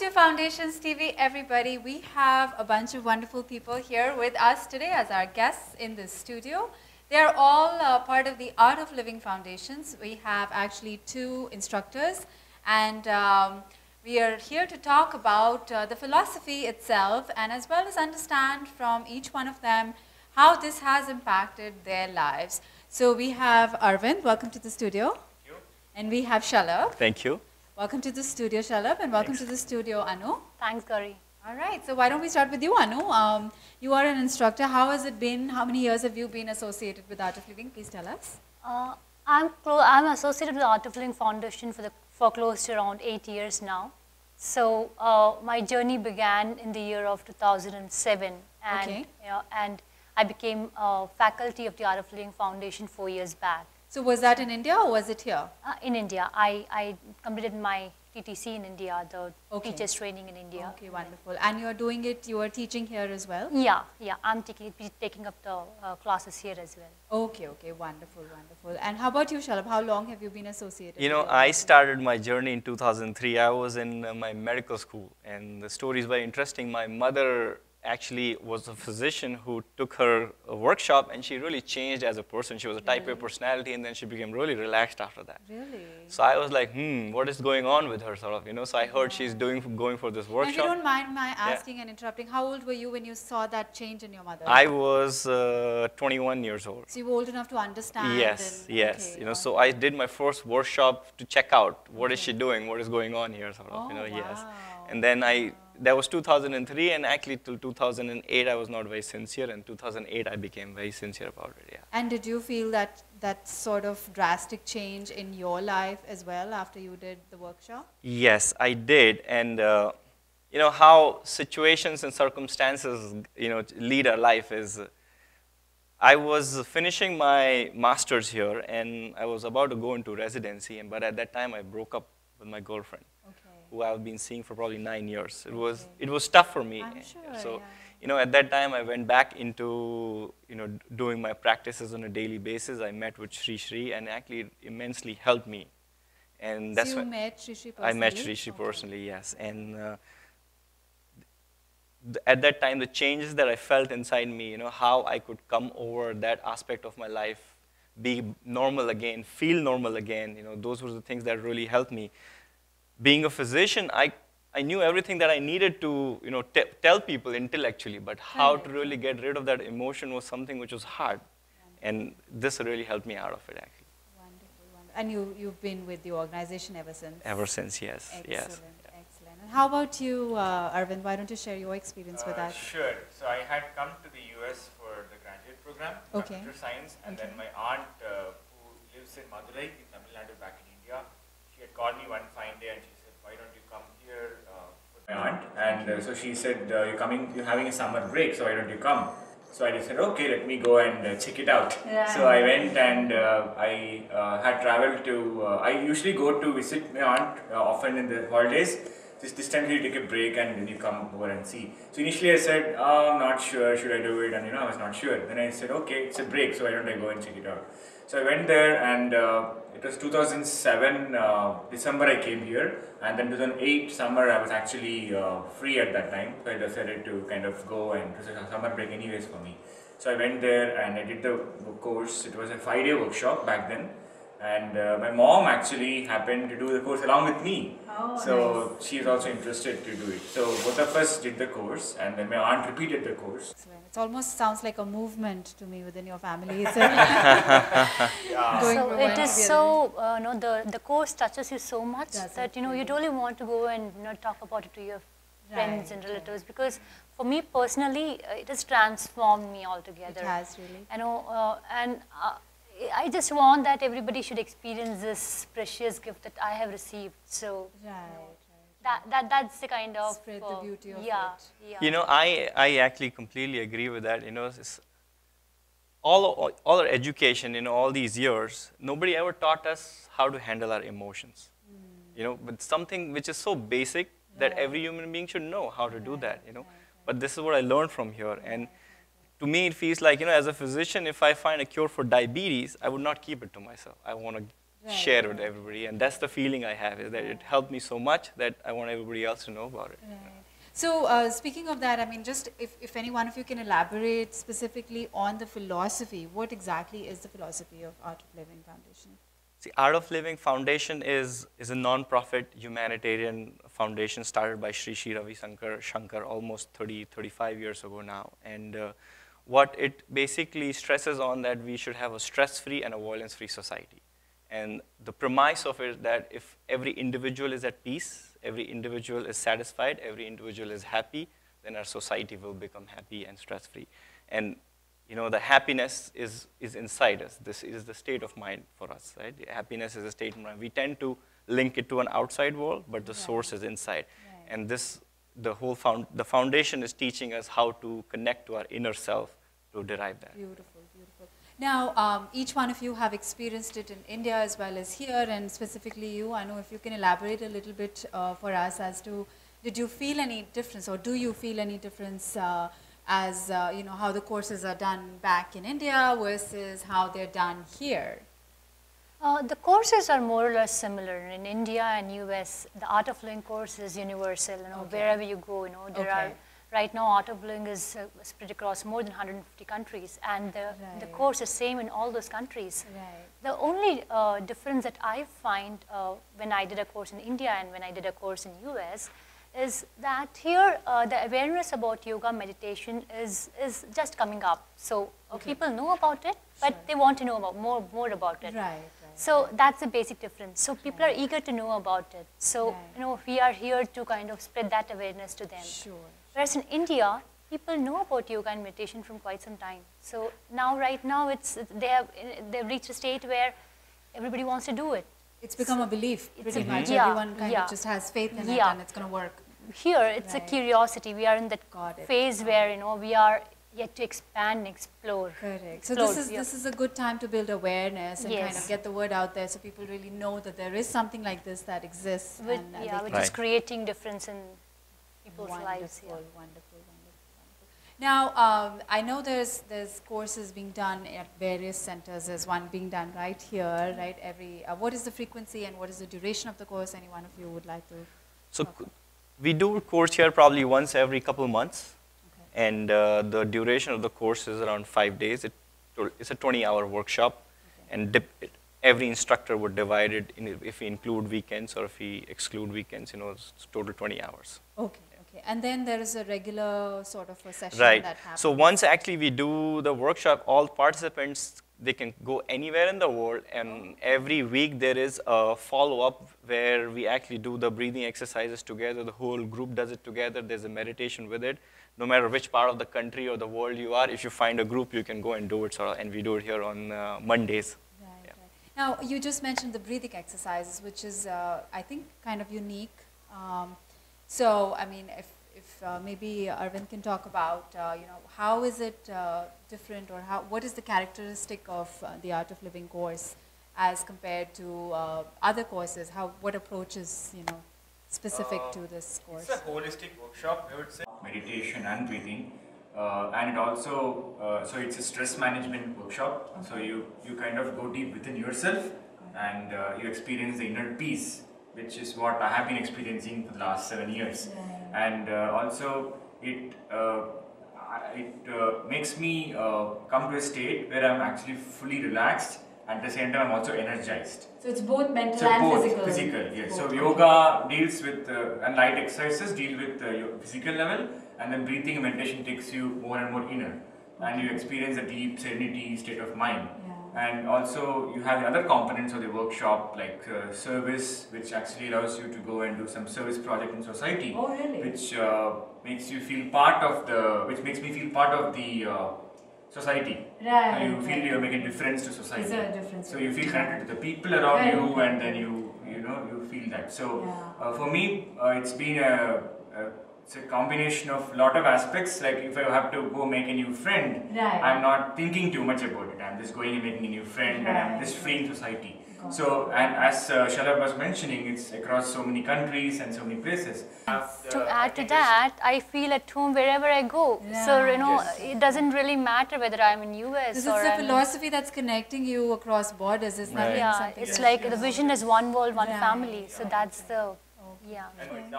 to Foundations TV, everybody. We have a bunch of wonderful people here with us today as our guests in this studio. They're all part of the Art of Living Foundations. We have actually two instructors, and we are here to talk about the philosophy itself, and as well as understand from each one of them how this has impacted their lives. So we have Arvind, welcome to the studio. Thank you. And we have Shalabh. Thank you. Welcome to the studio, Shalabh, and welcome to the studio, Anu. Thanks, Gauri. All right, so why don't we start with you, Anu? You are an instructor. How has it been? How many years have you been associated with Art of Living? Please tell us. I'm associated with the Art of Living Foundation for close to around 8 years now. So my journey began in the year of 2007, and Okay. and I became faculty of the Art of Living Foundation 4 years back. So was that in India or was it here? In India, I completed my TTC in India, the Okay. teachers training in India. Okay, wonderful. And you are doing it, you are teaching here as well? Yeah, I'm taking up the classes here as well. Okay, wonderful, wonderful. And how about you, Shalabh? How long have you been associated? You know, with I started my journey in 2003. I was in my medical school, and the story is very interesting. My mother actually was a physician who took her workshop, and she really changed as a person. She was a type A personality, and then she became really relaxed after that. Really? So I was like, what is going on with her, sort of, you know? So I heard she's going for this And if workshop. you don't mind my asking and interrupting, how old were you when you saw that change in your mother? I was 21 years old. So you were old enough to understand? Yes, and, yes. Okay, You know, so I did my first workshop to check out what is she doing, what is going on here, sort of, you know, yes. Wow. And then that was 2003, and actually till 2008 I was not very sincere, and 2008 I became very sincere about it, yeah. And did you feel that sort of drastic change in your life as well after you did the workshop? Yes, I did, and you know how situations and circumstances, you know, lead our life is, I was finishing my master's here, and I was about to go into residency, but at that time I broke up with my girlfriend, who I've been seeing for probably 9 years. It was tough for me. I'm sure, So, yeah. you know, at that time I went back into, you know, doing my practices on a daily basis. I met with Sri Sri, and actually it immensely helped me. And that's So why you met Sri Sri personally? I met Sri Sri personally, yes. And at that time, the changes that I felt inside me, you know, how I could come over that aspect of my life, be normal again, feel normal again, you know, those were the things that really helped me. Being a physician, I knew everything that I needed to, you know, tell people intellectually, but how to really get rid of that emotion was something which was hard. And this really helped me out of it, actually. Wonderful, wonderful. And you've been with the organization ever since? Ever since, yes. Excellent, yes. excellent. And how about you, Arvind? Why don't you share your experience with us? Sure. So I had come to the US for the graduate program, Okay. computer science, and then my aunt, who lives in Madurai, in Tamil Nadu, back in India, she had called me one fine day and she said, "Why don't you come here?" With my aunt, and so she said, "You're having a summer break, so why don't you come?" So I just said, "Okay, let me go and check it out." Yeah. So I went, and I had traveled to. I usually go to visit my aunt often in the holidays. This time you take a break and then you come over and see. So initially I said, "I'm not sure, should I do it?" And you know, I was not sure. Then I said, "Okay, it's a break, so why don't I go and check it out?" So I went there, and it was 2007 December I came here, and then 2008 summer I was actually free at that time. So I decided to kind of go, and it was a summer break anyways for me. So I went there and I did the course. It was a 5-day workshop back then. And my mom actually happened to do the course along with me. Oh, so nice. she is also interested to do it. So both of us did the course, and then my aunt repeated the course. Excellent. It almost sounds like a movement to me within your family. So, So it is so, no, the course touches you so much Does that, it you know, you really? don't want to go and, you know, talk about it to your friends Right, and relatives, because for me personally, it has transformed me altogether. It has really. You know, I just want that everybody should experience this precious gift that I have received. So that's the kind of Spread the beauty of yeah, it. yeah. You know, I actually completely agree with that. You know, all our education, you know, all these years, nobody ever taught us how to handle our emotions. You know, but something which is so basic that every human being should know how to do that, you know. But this is what I learned from here. And to me, it feels like, you know, as a physician, if I find a cure for diabetes, I would not keep it to myself. I want to share with everybody. And that's the feeling I have, is that it helped me so much that I want everybody else to know about it. So speaking of that, I mean, just if any one of you can elaborate specifically on the philosophy, what exactly is the philosophy of Art of Living Foundation? See, Art of Living Foundation is a non-profit humanitarian foundation started by Sri Ravi Shankar almost 35 years ago now. And what it basically stresses on that we should have a stress-free and a violence-free society. And the premise of it is that if every individual is at peace, every individual is satisfied, every individual is happy, then our society will become happy and stress-free. And you know, the happiness is inside us. This is the state of mind for us, right? Happiness is a state of mind. We tend to link it to an outside world, but the source is inside. And the foundation is teaching us how to connect to our inner self to derive that. Beautiful, beautiful. Now, each one of you have experienced it in India as well as here, and specifically you. I know if you can elaborate a little bit for us as to, did you feel any difference, or do you feel any difference as you know, how the courses are done back in India versus how they're done here? The courses are more or less similar. In India and US, the Art of Living course is universal. You know, wherever you go, you know, there are, right now Art of Living is spread across more than 150 countries, and the course is same in all those countries. The only difference that I find when I did a course in India and when I did a course in US is that here the awareness about yoga meditation is just coming up. So people know about it, but they want to know about more about it. So that's the basic difference. So people are eager to know about it. So you know, we are here to kind of spread that awareness to them. Whereas in India, people know about yoga and meditation from quite some time. So now, right now, they've reached a state where everybody wants to do it. It's become a belief, pretty much. Everyone kind of just has faith in it, and it's going to work. Here, it's a curiosity. We are in that phase where, you know, we are yet to expand and explore. Correct. So this is a good time to build awareness and kind of get the word out there, so people really know that there is something like this that exists. Which is creating difference in people's lives. Wonderful. Now, I know there's courses being done at various centers. There's one being done right here, right? What is the frequency and what is the duration of the course? Any one of you would like to? So we do a course here probably once every couple of months, and the duration of the course is around 5 days. It's a 20-hour workshop, and every instructor would divide it in, if we include weekends or if we exclude weekends. You know, it's total 20 hours. Okay. And then there is a regular sort of a session that happens. So once actually we do the workshop, all participants, they can go anywhere in the world, and every week there is a follow-up where we actually do the breathing exercises together. The whole group does it together. There's a meditation with it. No matter which part of the country or the world you are, if you find a group, you can go and do it. And we do it here on Mondays. Now, you just mentioned the breathing exercises, which is, I think, kind of unique. So, I mean, if maybe Arvind can talk about, you know, how is it different, or what is the characteristic of the Art of Living course as compared to other courses? What approach is, you know, specific to this course? It's a holistic workshop, I would say. Meditation and breathing, and it also, so it's a stress management workshop. So you kind of go deep within yourself, and you experience the inner peace, which is what I have been experiencing for the last 7 years. And also it makes me come to a state where I'm actually fully relaxed, and at the same time I'm also energized. So it's both mental and physical. Physical, yes. So yoga deals with, and light exercises deal with your physical level, and then breathing and meditation takes you more and more inner, and you experience a deep serenity state of mind. And also you have the other components of the workshop, like service, which actually allows you to go and do some service project in society. Oh, really? Which makes you feel part of which makes me feel part of the society. Right. So you feel you're making a difference to society. Is there a difference? So you feel connected to the people around you, and then you feel that. So for me, it's been it's a combination of lot of aspects. Like if I have to go make a new friend, I'm not thinking too much about it. I'm just going and making a new friend, and I'm just free in society. So, and as Shalabh was mentioning, it's across so many countries and so many places. To add to that, I feel at home wherever I go. So, you know, it doesn't really matter whether I'm in US This or is the I'm philosophy that's connecting you across borders, isn't it? yeah, it's like the vision is one world, one family. So that's the, yeah.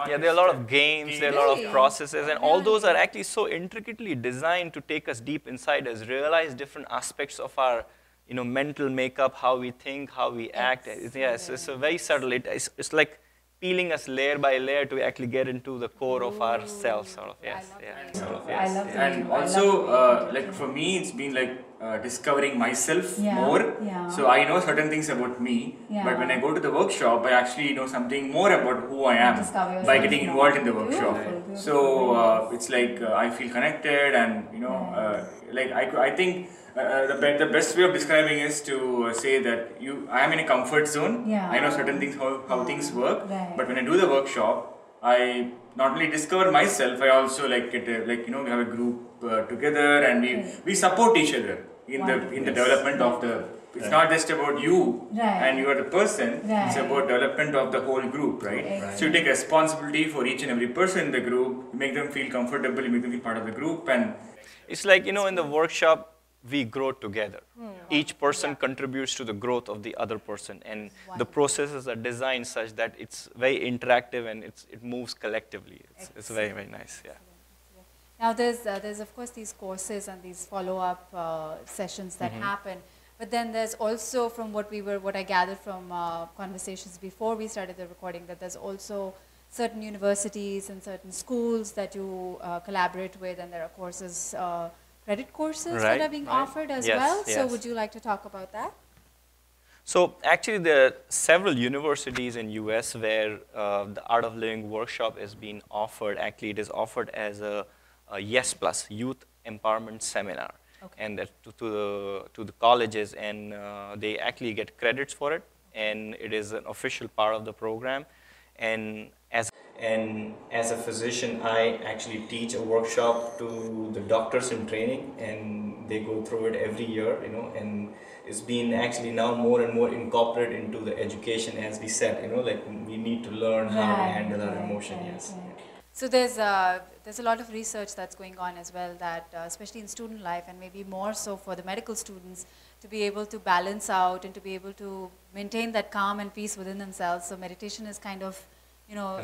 Yeah, there are a lot of games, there are a lot of processes, and all those are actually so intricately designed to take us deep inside us, realize different aspects of our mental makeup, how we think, how we act. Yes, it's a very subtle. It's like peeling us layer by layer to actually get into the core of ourselves, sort of. Yes, yeah, sort of. Yes. I love And also, like for me, it's been like discovering myself more. So I know certain things about me, but when I go to the workshop, I actually know something more about who I am by getting involved in the workshop. So it's like I feel connected, and like I think. The best way of describing is to say that I am in a comfort zone. I know certain things, how things work. But when I do the workshop, I not only discover myself, I also like get we have a group together, and we support each other in the development of the. It's not just about you and you are the person. It's about development of the whole group, right? So you take responsibility for each and every person in the group. You make them feel comfortable. You make them feel part of the group, and it's like in the workshop. We grow together. Each person contributes to the growth of the other person, and the processes are designed such that it's very interactive and it moves collectively. It's very, very nice. Yeah. Now there's of course these courses and these follow-up sessions that happen, but then there's also, from what I gathered from conversations before we started the recording, that there's also certain universities and certain schools that you collaborate with, and there are courses. Credit courses that are being offered as well. So would you like to talk about that? So actually there are several universities in US where the Art of Living workshop is being offered. Actually it is offered as a Yes Plus Youth Empowerment Seminar. And to the colleges, and they actually get credits for it, and it is an official part of the program. And as a physician, I actually teach a workshop to the doctors in training, and they go through it every year, and it's been actually now more and more incorporated into the education, as we said, like we need to learn how to handle our emotion. Yes. So there's a lot of research that's going on as well, that especially in student life, and maybe more so for the medical students, to be able to balance out and to be able to maintain that calm and peace within themselves. So meditation is kind of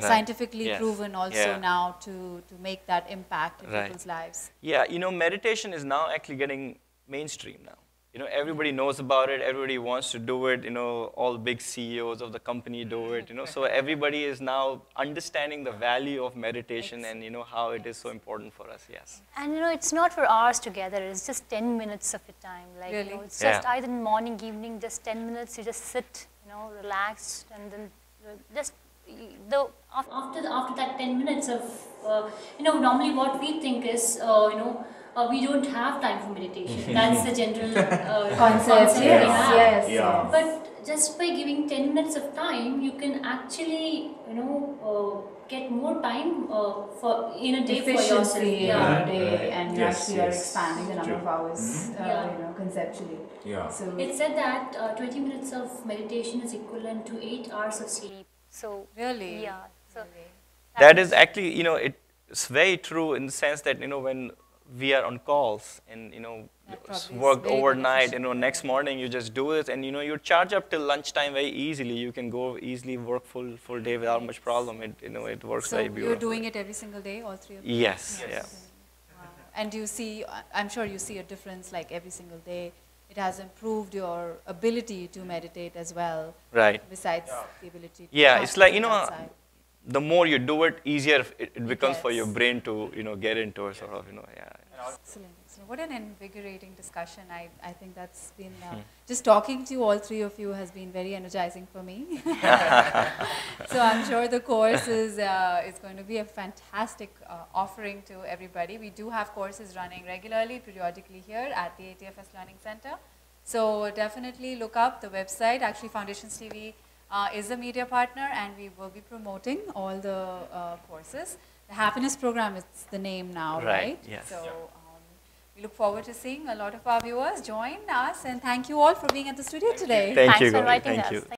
scientifically proven also now to make that impact in people's lives. Yeah, meditation is now actually getting mainstream now. Everybody knows about it, everybody wants to do it, all the big CEOs of the company do it, so everybody is now understanding the value of meditation and, how it is so important for us, yes. And, it's not for hours together, it's just 10 minutes of your time. Like, really? It's just either morning, evening, just 10 minutes, you just sit, relaxed, and then just after that 10 minutes of, normally what we think is, we don't have time for meditation. That's the general concept. Yes. But just by giving 10 minutes of time, you can actually, get more time in a day for yourself. In a day, and you actually are expanding the number of hours, conceptually. Yeah. So it said that 20 minutes of meditation is equivalent to 8 hours of sleep. So really, yeah. So that is actually, it's very true in the sense that, when we are on calls and, work overnight, next morning you just do it, and, you charge up till lunchtime very easily. You can go easily work full day without much problem. It works very beautifully. So you're doing it every single day, all three of you? Yes. Yeah. Wow. And do you see, I'm sure you see a difference like every single day. It has improved your ability to meditate as well. Right. Besides the ability to it's like, the more you do it, easier it becomes for your brain to, get into it, sort of, Excellent. What an invigorating discussion. I think that's been, just talking to all three of you has been very energizing for me. So I'm sure the course is going to be a fantastic offering to everybody. We do have courses running regularly, periodically here at the ATFS Learning Center. So definitely look up the website. Actually, Foundations TV is a media partner, and we will be promoting all the courses. The Happiness Program is the name now, right? Yes. So we look forward to seeing a lot of our viewers join us, and thank you all for being at the studio today. Thank Thanks you, for Gauri. inviting Thank us. you.